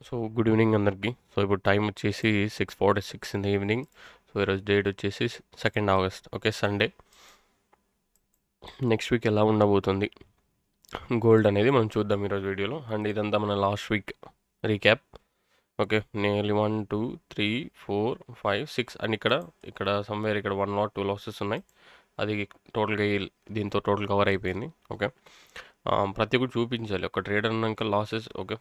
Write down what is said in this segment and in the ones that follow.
So good evening అందరికీ. So ఇప్పుడు time వచ్చేసి 6:46 ఇన్ ద ఈవినింగ్. సో ఈరోజు డేట్ వచ్చేసి 2nd August. Okay, Sunday. Next week ఎలా ఉండబోతుంది గోల్డ్ అనేది మనం చూద్దాం ఈరోజు వీడియోలో. అండ్ ఇదంతా మన last week recap. Okay, nearly 1 2 3 4 5 6 and ఇక్కడ సమ్వేర్ ఇక్కడ 1 or 2 లాసెస్ ఉన్నాయి. అది టోటల్గా దీంతో టోటల్ కవర్ అయిపోయింది. ఓకే, ప్రతి ఒక్కటి చూపించాలి. ఒక ట్రేడర్ అన్నాక లాసెస్, ఓకే,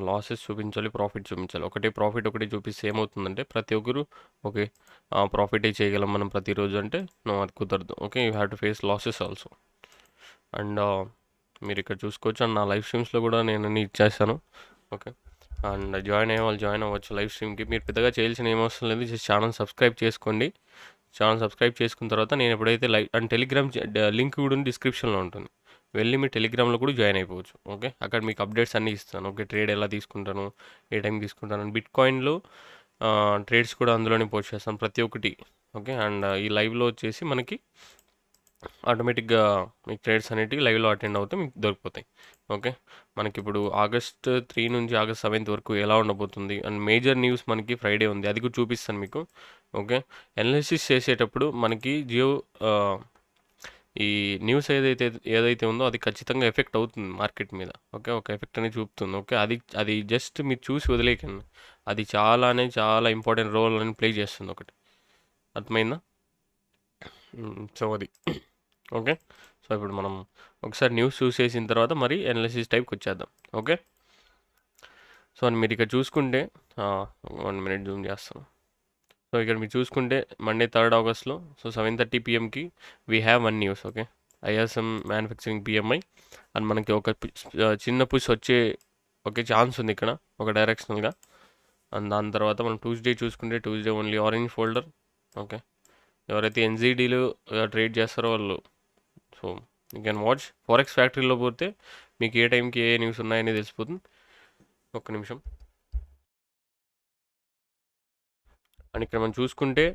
లాసెస్ చూపించాలి, ప్రాఫిట్ చూపించాలి. ఒకటే ప్రాఫిట్ ఒకటి చూపిస్తే ఏమవుతుందంటే ప్రతి ఒక్కరు ఓకే ప్రాఫిటే చేయగలం మనం ప్రతిరోజు అంటే అది కుదరదు. Okay, you have to face losses also. And మీరు ఇక్కడ చూసుకోవచ్చు. అండ్ నా లైవ్ స్ట్రీమ్స్లో కూడా నేను అన్ని ఇచ్చేస్తాను. ఓకే, అండ్ జాయిన్ అయ్యే వాళ్ళు జాయిన్ అవ్వచ్చు లైవ్ స్ట్రీమ్కి. మీరు పెద్దగా చేయాల్సిన ఏమవసరం లేదు, జస్ట్ ఛానల్ సబ్స్క్రైబ్ చేసుకోండి. ఛానల్ సబ్స్క్రైబ్ చేసుకున్న తర్వాత నేను ఎప్పుడైతే లైవ్ అండ్ టెలిగ్రామ్ లింక్ కూడా డిస్క్రిప్షన్లో ఉంటుంది, వెళ్ళి మీ టెలిగ్రామ్లో కూడా జాయిన్ అయిపోవచ్చు. ఓకే, అక్కడ మీకు అప్డేట్స్ అన్నీ ఇస్తాను. ఓకే, ట్రేడ్ ఎలా తీసుకుంటాను, ఏ టైం తీసుకుంటాను, బిట్ కాయిన్లో ట్రేడ్స్ కూడా అందులోనే పోస్ట్ చేస్తాను ప్రతి ఒక్కటి. ఓకే, అండ్ ఈ లైవ్లో వచ్చేసి మనకి ఆటోమేటిక్గా మీకు ట్రేడ్స్ అనేటివి లైవ్లో అటెండ్ అవుతే మీకు దొరికిపోతాయి. ఓకే, మనకి ఇప్పుడు ఆగస్ట్ 3 నుంచి ఆగస్ట్ 7 వరకు ఎలా ఉండబోతుంది అండ్ మేజర్ న్యూస్ మనకి ఫ్రైడే ఉంది, అది కూడా చూపిస్తాను మీకు. ఓకే, ఎనాలిసిస్ చేసేటప్పుడు మనకి ఈ న్యూస్ ఏదైతే ఉందో అది ఖచ్చితంగా ఎఫెక్ట్ అవుతుంది మార్కెట్ మీద. ఓకే, ఒక ఎఫెక్ట్ అనేది చూపుతుంది. ఓకే, అది జస్ట్ మీరు చూసి వదిలేకండి, అది చాలా ఇంపార్టెంట్ రోల్ అని ప్లే చేస్తుంది ఒకటి. అర్థమైందా? సో అది ఓకే. సో ఇప్పుడు మనం ఒకసారి న్యూస్ చూసేసిన తర్వాత మరి ఎనాలిసిస్ టైప్కి వచ్చేద్దాం. ఓకే, సో మీరు ఇక్కడ చూసుకుంటే 1 minute జూమ్ చేస్తాను. సో ఇక్కడ మీరు చూసుకుంటే మండే 3rd ఆగస్ట్లో సో 7:30 PMకి we have 1 news. Okay, ISM manufacturing PMI and మనకి ఒక చిన్న పుష్ వచ్చే ఓకే ఛాన్స్ ఉంది ఇక్కడ ఒక డైరెక్షనల్గా. అండ్ దాని తర్వాత మనం ట్యూస్డే చూసుకుంటే Tuesday only orange folder. Okay, ఎవరైతే NZDలు ట్రేడ్ చేస్తారో వాళ్ళు so you can watch. Forex ఫ్యాక్టరీలో పోతే మీకు ఏ టైంకి ఏ న్యూస్ ఉన్నాయని తెలిసిపోతుంది. ఒక్క నిమిషం. అండ్ ఇక్కడ మనం చూసుకుంటే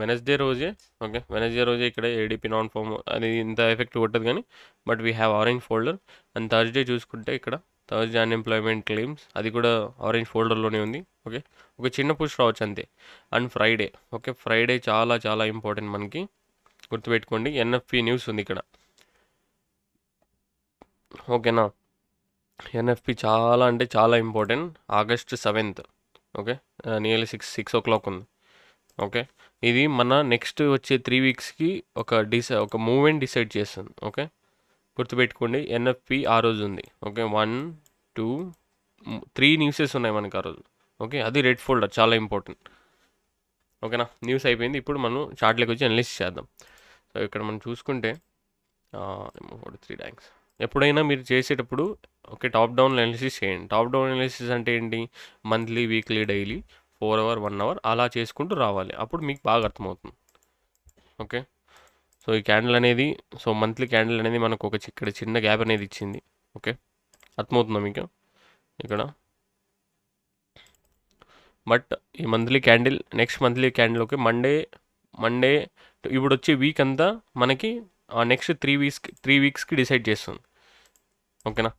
వెనస్డే రోజే ఓకే, వెనస్డే రోజే ఇక్కడ ADP నాన్ ఫామ్ అది ఇంత ఎఫెక్ట్ కొట్టదు కానీ but we have orange folder. And Thursday చూసుకుంటే ఇక్కడ థర్స్డే అన్ఎంప్లాయ్మెంట్ క్లెయిమ్స్ అది కూడా ఆరెంజ్ ఫోల్డర్లోనే ఉంది. ఓకే, ఒక చిన్న పుష్ రావచ్చు అంతే. అండ్ ఫ్రైడే ఓకే, ఫ్రైడే చాలా ఇంపార్టెంట్ మనకి, గుర్తుపెట్టుకోండి. NFP న్యూస్ ఉంది ఇక్కడ. ఓకేనా, NFP చాలా అంటే చాలా important. August 7th. Okay, nearly 6 o'clock ఉంది. ఓకే, ఇది మన నెక్స్ట్ వచ్చే 3 weeksకి ఒక మూవ్మెంట్ డిసైడ్ చేస్తుంది. ఓకే, గుర్తుపెట్టుకోండి. NFP ఆ రోజు ఉంది. ఓకే, 1 2 3 న్యూసెస్ ఉన్నాయి మనకి ఆ రోజు. ఓకే, అది రెడ్ ఫోల్డర్ చాలా ఇంపార్టెంట్. ఓకేనా, న్యూస్ అయిపోయింది. ఇప్పుడు మనం చార్ట్లోకి వచ్చి అనలిస్ట్ చేద్దాం. సో ఇక్కడ మనం చూసుకుంటే 43 ర్యాంక్స్. ఎప్పుడైనా మీరు చేసేటప్పుడు ఓకే టాప్ డౌన్ అనాలిసిస్ చేయండి. టాప్ డౌన్ అనాలిసిస్ అంటే ఏంటి, monthly, weekly, daily 4 hour 1 hour అలా చేసుకుంటూ రావాలి, అప్పుడు మీకు బాగా అర్థమవుతుంది. ఓకే, సో ఈ క్యాండిల్ అనేది సో మంత్లీ క్యాండిల్ అనేది మనకు ఇక్కడ చిన్న గ్యాప్ అనేది ఇచ్చింది. ఓకే, అర్థమవుతుందా మీకు ఇక్కడ? బట్ ఈ monthly candle next monthly candle okay Monday ఇప్పుడు వచ్చే వీక్ అంతా మనకి నెక్స్ట్ 3 weeksకి డిసైడ్ చేస్తుంది. ఓకేనా,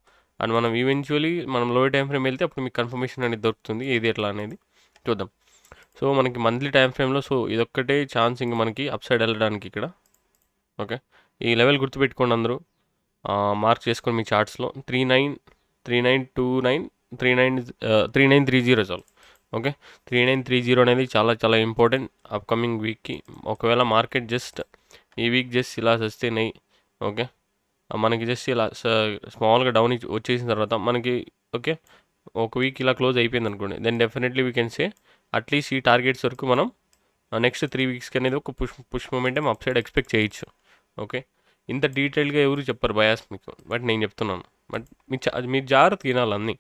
అండ్ మనం ఈవెన్చువలీ మనం లోయర్ టైం ఫ్రేమ్ వెళ్తే అప్పుడు మీకు కన్ఫర్మేషన్ అనేది దొరుకుతుంది ఏది ఎట్లా అనేది చూద్దాం. సో మనకి మంత్లీ టైం ఫ్రేమ్లో సో ఇదొక్కటే ఛాన్స్ ఇంక మనకి అప్ సైడ్ వెళ్ళడానికి ఇక్కడ. ఓకే, ఈ లెవెల్ గుర్తుపెట్టుకోండి అందరూ, మార్క్ చేసుకొని మీ చార్ట్స్లో 3929 3930 చాలు. ఓకే, 3930 అనేది చాలా ఇంపార్టెంట్ అప్కమింగ్ వీక్కి. ఒకవేళ మార్కెట్ జస్ట్ ఈ వీక్ జస్ట్ ఇలా సస్టైన్ అయ్యి ఓకే మనకి జస్ట్ ఇలా స్మాల్గా డౌన్ వచ్చేసిన తర్వాత మనకి ఓకే ఒక వీక్ ఇలా క్లోజ్ అయిపోయింది అనుకోండి, then definitely we can say at least ఈ టార్గెట్స్ వరకు మనం నెక్స్ట్ 3 weeksకి అనేది ఒక push momentum upside expect చేయొచ్చు. ఓకే, ఇంత డీటెయిల్గా ఎవరు చెప్పారు బయాస్ మీకు, బట్ నేను చెప్తున్నాను. బట్ మీరు జాగ్రత్త తినాలి అన్నీ.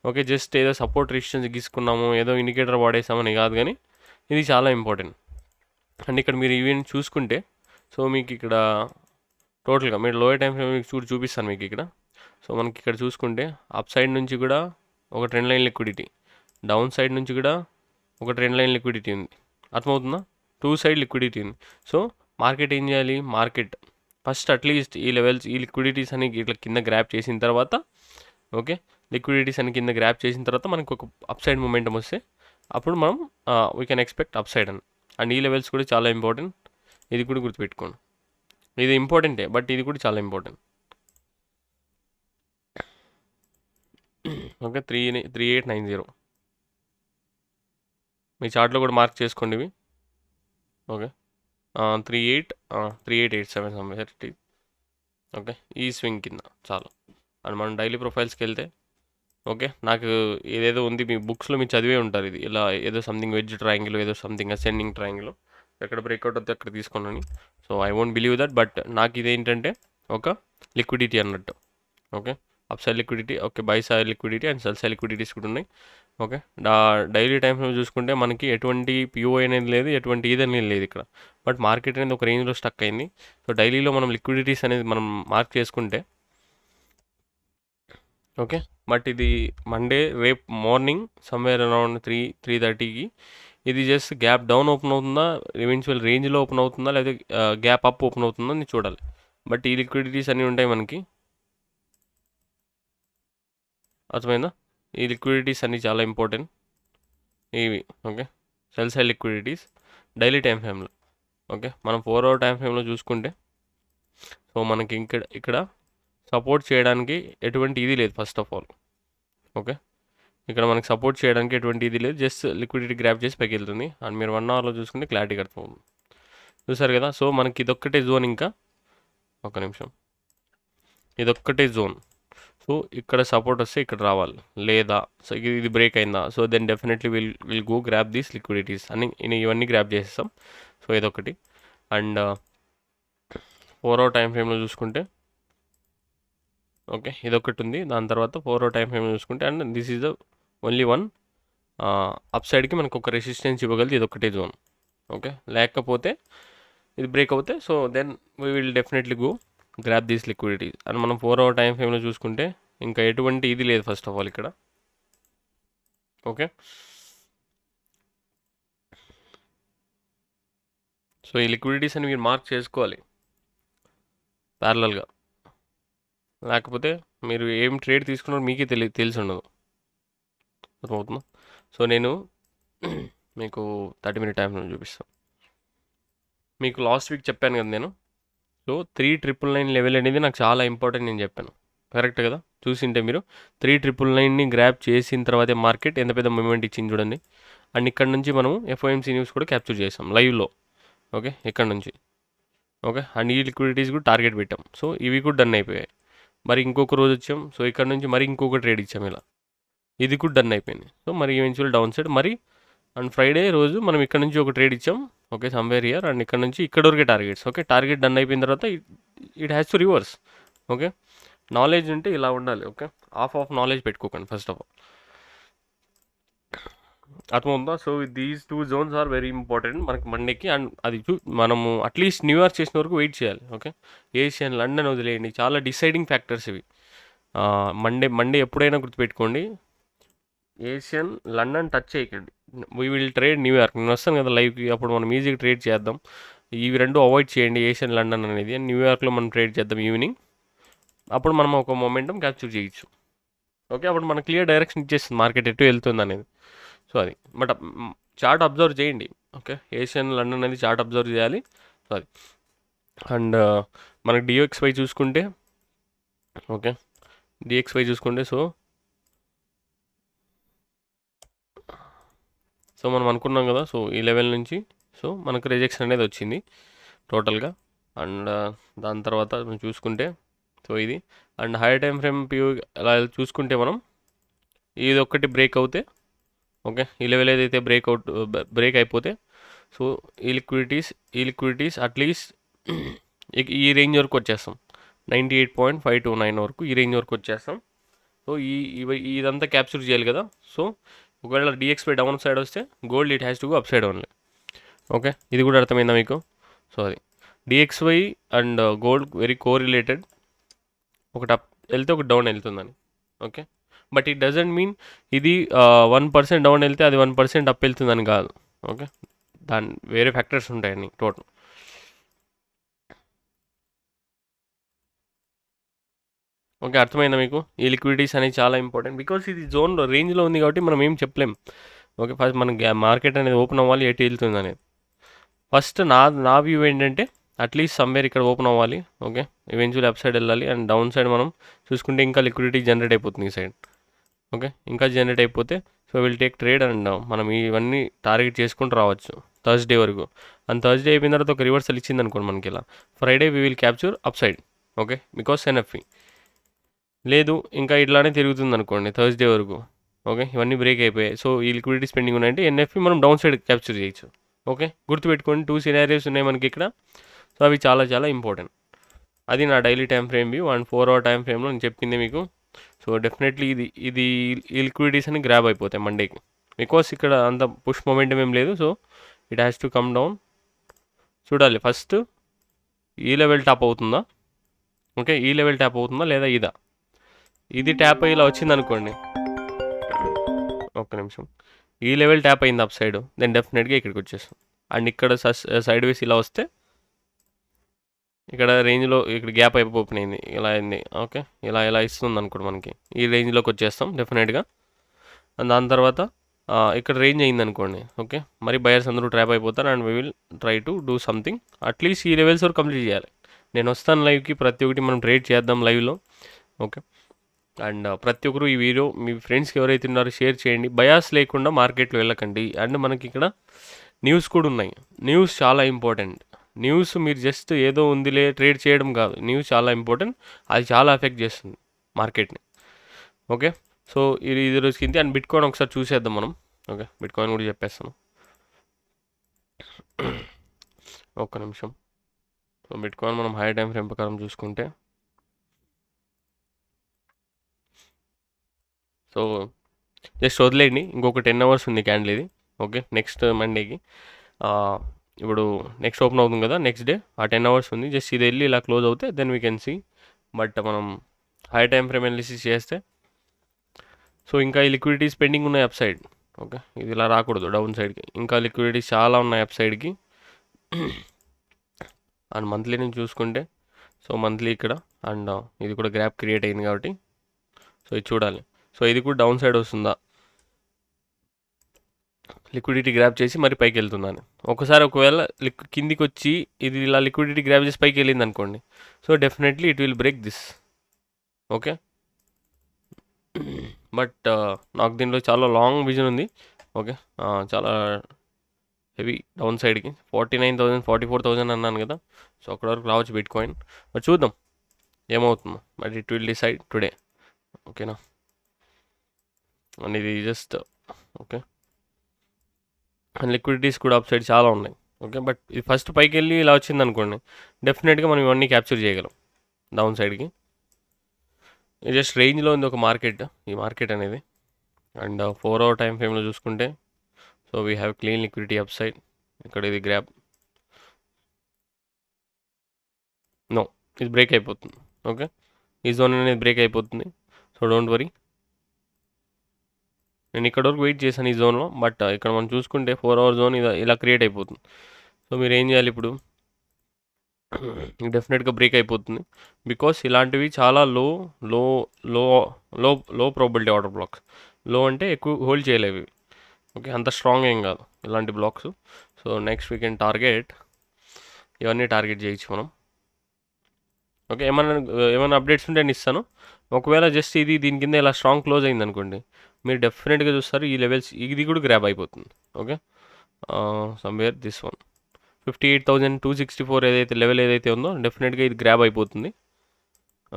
ఓకే, జస్ట్ ఏదో సపోర్ట్ రెసిస్టెన్స్ గీసుకున్నాము, ఏదో ఇండికేటర్ వాడేసామని కాదు, కానీ ఇది చాలా ఇంపార్టెంట్. అండ్ ఇక్కడ మీరు ఈవెన్ చూసుకుంటే సో మీకు ఇక్కడ టోటల్గా మీరు లోయర్ టైం ఫ్రేమ్ మీకు చూపిస్తాను మీకు ఇక్కడ. సో మనకి ఇక్కడ చూసుకుంటే అప్ సైడ్ నుంచి కూడా ఒక trend line liquidity, down side నుంచి కూడా ఒక ట్రెండ్ లైన్ లిక్విడిటీ ఉంది. అర్థమవుతుందా? 2 side లిక్విడిటీ ఉంది. సో మార్కెట్ ఏం చేయాలి, మార్కెట్ ఫస్ట్ అట్లీస్ట్ ఈ లెవెల్స్ ఈ లిక్విడిటీస్ అని ఇట్లా కింద గ్రాప్ చేసిన తర్వాత ఓకే లిక్విడిటీస్ అని కింద గ్రాప్ చేసిన తర్వాత మనకు ఒక అప్ సైడ్ మూమెంటం వస్తే అప్పుడు మనం we can expect up side అని. అండ్ ఈ లెవెల్స్ కూడా చాలా ఇంపార్టెంట్, ఇది కూడా గుర్తుపెట్టుకోండి. ఇది ఇంపార్టెంటే, బట్ ఇది కూడా చాలా ఇంపార్టెంట్. ఓకే, 3890 మీ చార్ట్లో కూడా మార్క్ చేసుకోండి ఇవి. Okay, 3887 somewhere. ఓకే, ఈ స్వింగ్ కింద చాలు. అండ్ మనం డైలీ ప్రొఫైల్స్కి వెళ్తే ఓకే, నాకు ఏదేదో ఉంది మీ బుక్స్లో మీరు చదివే ఉంటారు, ఇది ఇలా ఏదో సంథింగ్ వెజ్ ట్రయాంగిల్, ఏదో సంథింగ్ అసెండింగ్ ట్రయాంగిల్, ఎక్కడ బ్రేక్అవుట్ అవుతే అక్కడ తీసుకోండి. So I won't believe that, but నాకు ఇదేంటంటే ఒక లిక్విడిటీ అన్నట్టు. Okay, up side liquidity, okay, buy side liquidity and sell side liquidities కూడా ఉన్నాయి. ఓకే, డైలీ టైమ్స్లో చూసుకుంటే మనకి ఎటువంటి పిఓఐ అనేది లేదు, ఎటువంటి ఇది అనేది లేదు ఇక్కడ. బట్ మార్కెట్ అనేది ఒక రేంజ్లో స్టక్ అయింది. సో డైలీలో మనం లిక్విడిటీస్ అనేది మనం మార్క్ చేసుకుంటే ఓకే, బట్ ఇది మండే రేపు మార్నింగ్ సమ్వేర్ అరౌండ్ 3:30కి ఇది జస్ట్ గ్యాప్ డౌన్ ఓపెన్ అవుతుందా, ఈవెన్చువల్ రేంజ్లో ఓపెన్ అవుతుందా, లేదా గ్యాప్ అప్ ఓపెన్ అవుతుందా అని చూడాలి. బట్ ఈ లిక్విడిటీస్ అన్నీ ఉంటాయి మనకి, అర్థమైందా? ఈ లిక్విడిటీస్ అన్నీ చాలా ఇంపార్టెంట్ ఇవి. Okay, sell side liquidities daily time ఫ్రేమ్లో. ఓకే, మనం 4 hour టైం ఫ్రేమ్లో చూసుకుంటే సో మనకి ఇక్కడ సపోర్ట్ చేయడానికి ఎటువంటి ఇది లేదు ఫస్ట్ ఆఫ్ ఆల్. ఓకే, ఇక్కడ మనకి సపోర్ట్ చేయడానికి ఎటువంటి ఇది లేదు, జస్ట్ లిక్విడిటీ గ్రాప్ చేసి పైకి వెళ్తుంది. అండ్ మీరు 1 hourలో చూసుకుంటే క్లారిటీ అర్థమవుతుంది, చూసారు కదా. సో మనకి ఇదొక్కటే జోన్, ఇంకా ఒక నిమిషం, ఇదొక్కటే జోన్. సో ఇక్కడ సపోర్ట్ వస్తే ఇక్కడ రావాలి, లేదా సో ఇది బ్రేక్ అయిందా, so then definitely will go grab these liquidities అని ఇవన్నీ గ్రాప్ చేసేస్తాం. సో ఇదొకటి. అండ్ 4 hour టైం ఫ్రేమ్లో చూసుకుంటే ఓకే, ఇదొకటి ఉంది. దాని తర్వాత 4 hour టైం ఫ్రేమ్లో చూసుకుంటే and this is the only one up సైడ్కి మనకు ఒక రెసిస్టెన్స్ ఇవ్వగలదు, ఇదొకటే జోన్. ఓకే, లేకపోతే ఇది బ్రేక్ అవుతే so then we will definitely go grab these liquidities. And మనం 4 hour టైం ఫ్రేమ్లో చూసుకుంటే ఇంకా ఎటువంటి ఇది లేదు ఫస్ట్ ఆఫ్ ఆల్ ఇక్కడ. ఓకే, సో ఈ లిక్విడిటీస్ అని మీరు మార్క్ చేసుకోవాలి ప్యారలల్గా, లేకపోతే మీరు ఏం ట్రేడ్ తీసుకున్నారో మీకే తెలిసి ఉండదు, అర్థమవుతుందా? సో నేను మీకు 30-minute టైంలో చూపిస్తాను. మీకు లాస్ట్ వీక్ చెప్పాను కదా నేను, సో 3999 లెవెల్ అనేది నాకు చాలా ఇంపార్టెంట్ నేను చెప్పాను, కరెక్ట్ కదా? చూసింటే మీరు 3999ని గ్రాప్ చేసిన తర్వాతే మార్కెట్ ఎంత పెద్ద మూమెంట్ ఇచ్చింది చూడండి. అండ్ ఇక్కడ నుంచి మనం ఎఫ్ఓఎంసీ న్యూస్ కూడా క్యాప్చర్ చేసాం లైవ్లో. ఓకే, ఇక్కడ నుంచి. ఓకే, అండ్ ఈ లిక్విడిటీస్ కూడా టార్గెట్ పెట్టాం. సో ఇవి కూడా డన్ అయిపోయాయి. మరి ఇంకొక రోజు వచ్చాం, సో ఇక్కడ నుంచి మరి ఇంకొక ట్రేడ్ ఇచ్చాం ఇలా, ఇది కూడా డన్ అయిపోయింది. సో మరి ఈవెన్చువల్ డౌన్ సైడ్ మరి. అండ్ ఫ్రైడే రోజు మనం ఇక్కడ నుంచి ఒక ట్రేడ్ ఇచ్చాం, ఓకే, సమ్వేర్ హియర్. అండ్ ఇక్కడ నుంచి ఇక్కడ వరకే టార్గెట్స్. ఓకే, టార్గెట్ డన్ అయిపోయిన తర్వాత it has to reverse. Okay, knowledge ఉంటే ఇలా ఉండాలి. ఓకే, ఆఫ్ నాలెడ్జ్ పెట్టుకోకండి ఫస్ట్ ఆఫ్ ఆల్, అర్థమవుతుందా? So these 2 zones are very important మనకి మండేకి. అండ్ అది మనము అట్లీస్ట్ న్యూయార్క్ చేసిన వరకు వెయిట్ చేయాలి. ఓకే, ఏషియన్ లండన్ వదిలేయండి, చాలా డిసైడింగ్ ఫ్యాక్టర్స్ ఇవి. మండే ఎప్పుడైనా గుర్తుపెట్టుకోండి, ఏషియన్ లండన్ టచ్ చేయకండి. వీ విల్ ట్రేడ్ న్యూయార్క్, నేను వస్తాను కదా లైవ్కి, అప్పుడు మనం ఈజీగా ట్రేడ్ చేద్దాం. ఇవి రెండు అవాయిడ్ చేయండి, ఏషియన్ లండన్ అనేది. అండ్ న్యూయార్క్లో మనం ట్రేడ్ చేద్దాం ఈవినింగ్, అప్పుడు మనం ఒక మొమెంటం క్యాప్చర్ చేయొచ్చు. ఓకే, అప్పుడు మనకు క్లియర్ డైరెక్షన్ ఇచ్చేస్తుంది మార్కెట్ ఎటు వెళ్తుంది అనేది. సో అది, బట్ చార్ట్ అబ్జర్వ్ చేయండి. ఓకే, ఏషియన్ లండన్ అనేది చార్ట్ అబ్జర్వ్ చేయాలి. సో అది. అండ్ మనకి డిఎక్స్వై చూసుకుంటే ఓకే, డిఎక్స్వై చూసుకుంటే సో మనం అనుకున్నాం కదా, సో ఈ లెవెల్ నుంచి సో మనకు రిజెక్షన్ అనేది వచ్చింది టోటల్గా. అండ్ దాని తర్వాత మనం చూసుకుంటే సో ఇది. And higher time frame PU అలా చూసుకుంటే మనం ఇది ఒక్కటి బ్రేక్ అవుతే ఓకే, ఈ లెవెల్ ఏదైతే బ్రేక్ అయిపోతే సో ఈ లిక్విడిటీస్ అట్లీస్ట్ ఈ రేంజ్ వరకు వచ్చేస్తాం, 98.529 వరకు ఈ రేంజ్ వరకు వచ్చేస్తాం. సో ఇదంతా క్యాప్చర్ చేయాలి కదా. సో ఒకవేళ డిఎక్స్పై డౌన్ సైడ్ వస్తే gold it has to go up side only. Okay, ఇది కూడా అర్థమైందా మీకు? సో అది DXY and gold very correlated, ఒకటి అప్ వెళ్తే ఒక డౌన్ వెళ్తుందని. Okay, but it doesn't mean ఇది 1% డౌన్ వెళ్తే అది 1% అప్ వెళ్తుందని కాదు. ఓకే, దాని వేరే ఫ్యాక్టర్స్ ఉంటాయండి టోటల్. ఓకే. అర్థమైందా మీకు? ఈ లిక్విడిటీస్ అనేవి చాలా ఇంపార్టెంట్. బికాజ్ ఇది జోన్‌లో రేంజ్‌లో ఉంది కాబట్టి మనం ఏం చెప్పలేం. ఓకే. ఫస్ట్ మనం మార్కెట్ అనేది ఓపెన్ అవ్వాలి, ఎటు ఎళ్తుందనేది. ఫస్ట్ నా వ్యూ ఏంటంటే అట్లీస్ట్ సమ్‌వేర్ ఇక్కడ ఓపెన్ అవ్వాలి. ఓకే. ఈవెన్చువల్లీ అప్ సైడ్ ఎళ్ళాలి అండ్ డౌన్ సైడ్ మనం చూసుకుంటే ఇంకా లిక్విడిటీ జనరేట్ అయిపోతుంది ఈ సైడ్. ఓకే. ఇంకా జనరేట్ అయిపోతే so will take trade and మనం ఇవన్నీ టార్గెట్ చేసుకుంటూ రావచ్చు థర్స్‌డే వరకు. అండ్ థర్స్‌డే అయిపోయిన తర్వాత ఒక రివర్సల్ ఇచ్చిందనుకోండి మనకి ఇలా. Friday we will capture upside. Okay. Because NFE. లేదు ఇంకా ఇట్లానే తిరుగుతుందనుకోండి థర్స్‌డే వరకు. ఓకే. ఇవన్నీ బ్రేక్ అయిపోయాయి. సో ఈ లిక్విడిటీ స్పెండింగ్ ఉన్నాయంటే ఎన్ఎఫ్‌ఈ మనం డౌన్ సైడ్ క్యాప్చర్ చేయొచ్చు. ఓకే. గుర్తుపెట్టుకోండి 2 సినారియోస్ ఉన్నాయి మనకి ఇక్కడ. సో అవి చాలా చాలా ఇంపార్టెంట్. అది నా daily time frame view and 4 hour time ఫ్రేమ్‌లో నేను చెప్పింది మీకు. సో డెఫినెట్లీ ఇది ఈ లిక్విడిటీస్ అని గ్రాబ్ అయిపోతాయి మండేకి. బికాస్ ఇక్కడ అంత పుష్ మొమెంటం ఏం లేదు. So it has to come down. చూడాలి ఫస్ట్ ఈ లెవెల్ టాప్ అవుతుందా? ఓకే. ఈ లెవెల్ ట్యాప్ అవుతుందా లేదా ఇదా? ఇది ట్యాప్ అయ్యి ఇలా వచ్చిందనుకోండి. ఒక్క నిమిషం. ఈ లెవెల్ ట్యాప్ అయింది అప్ సైడ్. దెన్ డెఫినెట్గా ఇక్కడికి వచ్చేస్తాం. అండ్ ఇక్కడ సైడ్ వేస్ ఇలా వస్తే ఇక్కడ రేంజ్లో ఇక్కడ గ్యాప్ ఓపెన్ అయింది. ఇలా అయింది. ఓకే. ఇలా ఇస్తుంది అనుకోండి మనకి. ఈ రేంజ్లోకి వచ్చేస్తాం డెఫినెట్గా. అండ్ దాని తర్వాత ఇక్కడ రేంజ్ అయింది అనుకోండి. ఓకే. మరి బయర్స్ అందరూ ట్రాప్ అయిపోతారు and we will try to do something. At least ఈ లెవెల్స్ వరకు కంప్లీట్ చేయాలి. నేను వస్తాను లైవ్కి, ప్రతి ఒక్కటి మనం ట్రేడ్ చేద్దాం లైవ్లో. ఓకే. అండ్ ప్రతి ఒక్కరు ఈ వీడియో మీ ఫ్రెండ్స్కి ఎవరైతే ఉన్నారో షేర్ చేయండి. బయాస్ లేకుండా మార్కెట్లో వెళ్ళకండి. అండ్ మనకి ఇక్కడ న్యూస్ కూడా ఉన్నాయి. న్యూస్ చాలా ఇంపార్టెంట్. న్యూస్ మీరు జస్ట్ ఏదో ఉందిలే ట్రేడ్ చేయడం కాదు. న్యూస్ చాలా ఇంపార్టెంట్. అది చాలా ఎఫెక్ట్ చేస్తుంది మార్కెట్ని. ఓకే. సో ఇది రోజుకి ఇంతే. అండ్ బిట్కాయిన్ ఒకసారి చూసేద్దాం మనం. ఓకే. బిట్కాయిన్ కూడా చెప్పేస్తాను. ఒక్క నిమిషం. సో బిట్కాయిన్ మనం హై టైం ఫ్రేమ్ ప్రకారం చూసుకుంటే సో జస్ట్ వదిలేయండి. ఇంకొక 10 అవర్స్ ఉంది క్యాండిల్ ఇది. ఓకే. నెక్స్ట్ మండేకి ఇప్పుడు నెక్స్ట్ ఓపెన్ అవుతుంది కదా నెక్స్ట్ డే. ఆ 10 అవర్స్ ఉంది. జస్ట్ ఇది వెళ్ళి ఇలా క్లోజ్ అవుతే then we can see. But మనం హై టైం ఫ్రేమ్ అనాలిసిస్ చేస్తే సో ఇంకా ఈ లిక్విడిటీస్ పెండింగ్ ఉన్నాయి అప్ సైడ్. ఓకే. ఇది ఇలా రాకూడదు డౌన్ సైడ్కి. ఇంకా లిక్విడిటీస్ చాలా ఉన్నాయి అప్ సైడ్కి. అండ్ మంత్లీ నుంచి చూసుకుంటే సో మంత్లీ ఇక్కడ అండ్ ఇది కూడా గ్రాప్ క్రియేట్ అయింది కాబట్టి సో ఇది చూడాలి. సో ఇది కూడా డౌన్ సైడ్ వస్తుందా, లిక్విడిటీ గ్రాప్ చేసి మరి పైకి వెళ్తుందని. ఒకవేళ కిందికి వచ్చి ఇది ఇలా లిక్విడిటీ గ్రాప్ చేసి పైకి వెళ్ళింది అనుకోండి. So definitely it will break this. Okay. But నాకు దీంట్లో చాలా లాంగ్ విజన్ ఉంది. ఓకే. చాలా హెవీ డౌన్ సైడ్కి 49,000 44,000 అన్నాను కదా. సో అక్కడ వరకు రావచ్చు బిట్కాయిన్. బట్ చూద్దాం ఏమవుతుందో. But it will decide today. ఓకేనా. అండ్ ఇది జస్ట్ ఓకే. అండ్ లిక్విడిటీస్ కూడా అప్ సైడ్ చాలా ఉన్నాయి. ఓకే. బట్ ఇది ఫస్ట్ పైకి వెళ్ళి ఇలా వచ్చింది అనుకోండి, డెఫినెట్గా మనం ఇవన్నీ క్యాప్చర్ చేయగలం డౌన్ సైడ్కి. ఇది జస్ట్ రేంజ్లో ఉంది ఒక మార్కెట్, ఈ మార్కెట్ అనేది. అండ్ 4 అవర్ టైం ఫ్రేమ్లో చూసుకుంటే so we have clean liquidity up side. ఇక్కడ ఇది గ్రాప్ నో, ఇది బ్రేక్ అయిపోతుంది. ఓకే. ఈ జోన్ అనేది బ్రేక్ అయిపోతుంది. So don't worry. నేను ఇక్కడ వరకు వెయిట్ చేశాను ఈ జోన్లో. బట్ ఇక్కడ మనం చూసుకుంటే 4 అవర్ జోన్ ఇలా క్రియేట్ అయిపోతుంది. సో మీరు ఏం చేయాలి ఇప్పుడు, డెఫినెట్గా బ్రేక్ అయిపోతుంది. బికాస్ ఇలాంటివి చాలా లో లో లో లో లో ప్రాబిలిటీ ఆర్డర్ బ్లాక్స్. లో అంటే ఎక్కువ హోల్డ్ చేయలేవు. ఓకే. అంత స్ట్రాంగ్ ఏం కాదు ఇలాంటి blocks. So next weekend target ఇవన్నీ టార్గెట్ చేయొచ్చు మనం. ఓకే. ఏమైనా అప్డేట్స్ ఉంటే నేను ఇస్తాను. ఒకవేళ జస్ట్ దీని కింద ఇలా స్ట్రాంగ్ క్లోజ్ అయింది అనుకోండి, మీరు డెఫినెట్గా చూస్తారు ఈ లెవెల్స్ ఇది కూడా గ్రాబ్ అయిపోతుంది. ఓకే. సమ్వేర్ దిస్ వన్ 58,264 ఏదైతే లెవెల్ ఏదైతే ఉందో డెఫినెట్గా ఇది గ్రాబ్ అయిపోతుంది.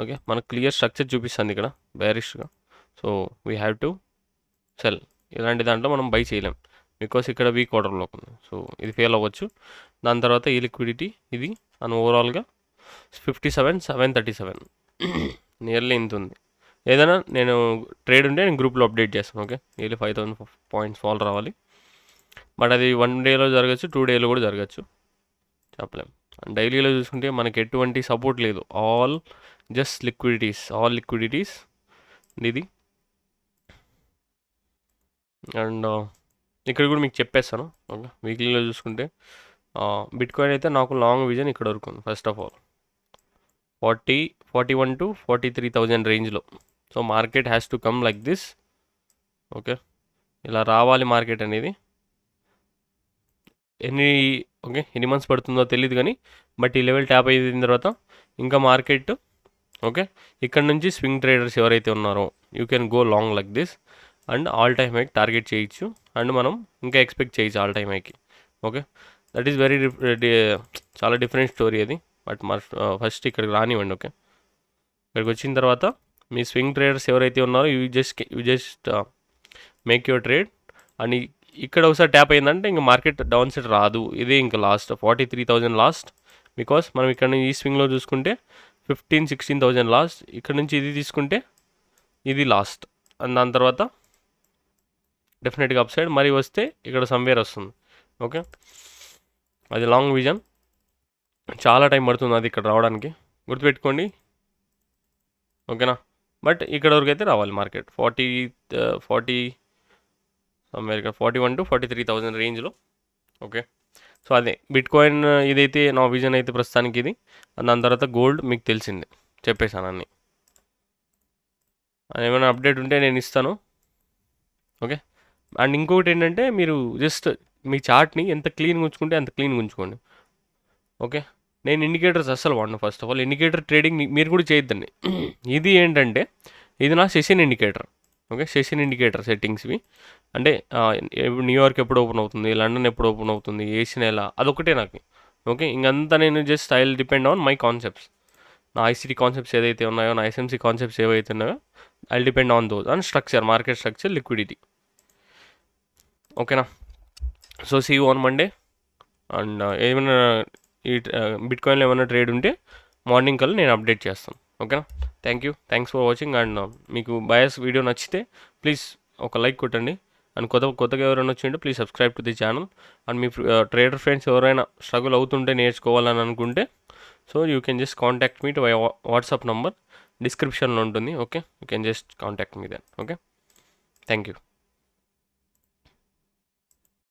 ఓకే. మనకు క్లియర్ స్ట్రక్చర్ చూపిస్తుంది ఇక్కడ బేరిష్గా. So we have to sell. ఇలాంటి దాంట్లో మనం బై చేయలేం బికాస్ ఇక్కడ వీక్ ఆర్డర్ బ్లాక్ ఉంది. సో ఇది ఫెయిల్ అవ్వచ్చు. దాని తర్వాత ఈ లిక్విడిటీ ఇది అని ఓవరాల్గా 57,737 నియర్లీ ఇంత ఉంది. ఏదైనా నేను ట్రేడ్ ఉంటే నేను గ్రూప్లో అప్డేట్ చేస్తాను. ఓకే. నియర్లీ 5,000 పాయింట్స్ ఫాల్ రావాలి. బట్ అది 1 డేలో జరగచ్చు, 2 డేలో కూడా జరగచ్చు, చెప్పలేం. డైలీలో చూసుకుంటే మనకి ఎటువంటి సపోర్ట్ లేదు. ఆల్ జస్ట్ లిక్విడిటీస్ ఇది. అండ్ ఇక్కడ కూడా మీకు చెప్పేస్తాను. ఓకే. వీక్లీలో చూసుకుంటే బిట్కాయిన్ అయితే నాకు లాంగ్ విజన్ ఇక్కడ వరకు ఉంది. ఫస్ట్ ఆఫ్ ఆల్ 41 to 43,000 రేంజ్లో. So market has to come like this. Okay, ఇలా రావాలి మార్కెట్ అనేది. ఎన్ని మంత్స్ పడుతుందో తెలియదు కానీ బట్ ఈ లెవెల్ ట్యాప్ అయిన తర్వాత ఇంకా మార్కెట్ ఓకే ఇక్కడ నుంచి స్వింగ్ ట్రేడర్స్ ఎవరైతే ఉన్నారో you can go long like this and all time high target చేయొచ్చు అండ్ మనం ఇంకా ఎక్స్పెక్ట్ చేయొచ్చు ఆల్ టైమ్ హైకి. ఓకే, దట్ ఈస్ వెరీ చాలా డిఫరెంట్ స్టోరీ అది. బట్ ఫస్ట్ ఇక్కడికి రానివ్వండి. ఓకే, ఇక్కడికి వచ్చిన తర్వాత మీ స్వింగ్ ట్రేడర్స్ ఎవరైతే ఉన్నారో you just make your trade and ఇక్కడ ఒకసారి ట్యాప్ అయిందంటే ఇంకా మార్కెట్ డౌన్ సైడ్ రాదు. ఇదే ఇంకా లాస్ట్ 43,000 లాస్ట్. బికాస్ మనం ఇక్కడ నుంచి ఈ స్వింగ్లో చూసుకుంటే 15-16,000 లాస్ట్. ఇక్కడ నుంచి ఇది తీసుకుంటే ఇది లాస్ట్ అండ్ దాని తర్వాత డెఫినెట్గా అప్ సైడ్ మరి వస్తే ఇక్కడ సమ్వేర్ వస్తుంది. ఓకే, అది లాంగ్ విజన్, చాలా టైం పడుతుంది అది ఇక్కడ రావడానికి, గుర్తుపెట్టుకోండి. ఓకేనా, బట్ ఇక్కడ వరకు అయితే రావాలి మార్కెట్ 40 సమ్వేర్ ఇక్కడ 41 to 43,000 రేంజ్లో. ఓకే, సో అదే బిట్ కాయిన్ ఇదైతే నా విజన్ అయితే ప్రస్తుతానికి ఇది. దాని తర్వాత గోల్డ్ మీకు తెలిసిందే, చెప్పేశాను అన్నీ. ఏమైనా అప్డేట్ ఉంటే నేను ఇస్తాను. ఓకే, అండ్ ఇంకొకటి ఏంటంటే మీరు జస్ట్ మీ చార్ట్ని ఎంత క్లీన్గా ఉంచుకుంటే అంత క్లీన్గా ఉంచుకోండి. ఓకే, నేను ఇండికేటర్స్ అస్సలు వాడను. First of all indicator trading మీరు కూడా చేయొద్దండి. ఇది ఏంటంటే ఇది నా session indicator. Okay, session indicator సెట్టింగ్స్వి అంటే న్యూయార్క్ ఎప్పుడు ఓపెన్ అవుతుంది, లండన్ ఎప్పుడు ఓపెన్ అవుతుంది, ఏషియన్ ఎలా, అదొకటే నాకు. ఓకే, ఇంకంతా నేను just I will depend on my concepts. నా ఐసిటీ కాన్సెప్ట్స్ ఏదైతే ఉన్నాయో, నా ఎస్ఎంసీ కాన్సెప్ట్స్ ఏవైతే ఉన్నాయో I will depend on those and structure, market structure, liquidity. ఓకేనా, so see you on Monday. And ఏమైనా ఈ బిట్ కాయిన్లో ఏమైనా ట్రేడ్ ఉంటే మార్నింగ్ కల్లా నేను అప్డేట్ చేస్తాను. ఓకేనా, థ్యాంక్స్ ఫర్ వాచింగ్. అండ్ మీకు బయాస్ వీడియో నచ్చితే ప్లీజ్ ఒక లైక్ కొట్టండి. అండ్ కొత్తగా ఎవరైనా వచ్చింటే please subscribe to the channel. And మీ ట్రేడర్ ఫ్రెండ్స్ ఎవరైనా స్ట్రగుల్ అవుతుంటే నేర్చుకోవాలని అనుకుంటే so you can just contact me to WhatsApp number డిస్క్రిప్షన్లో ఉంటుంది. Okay, you can just contact me then. Okay, thank you.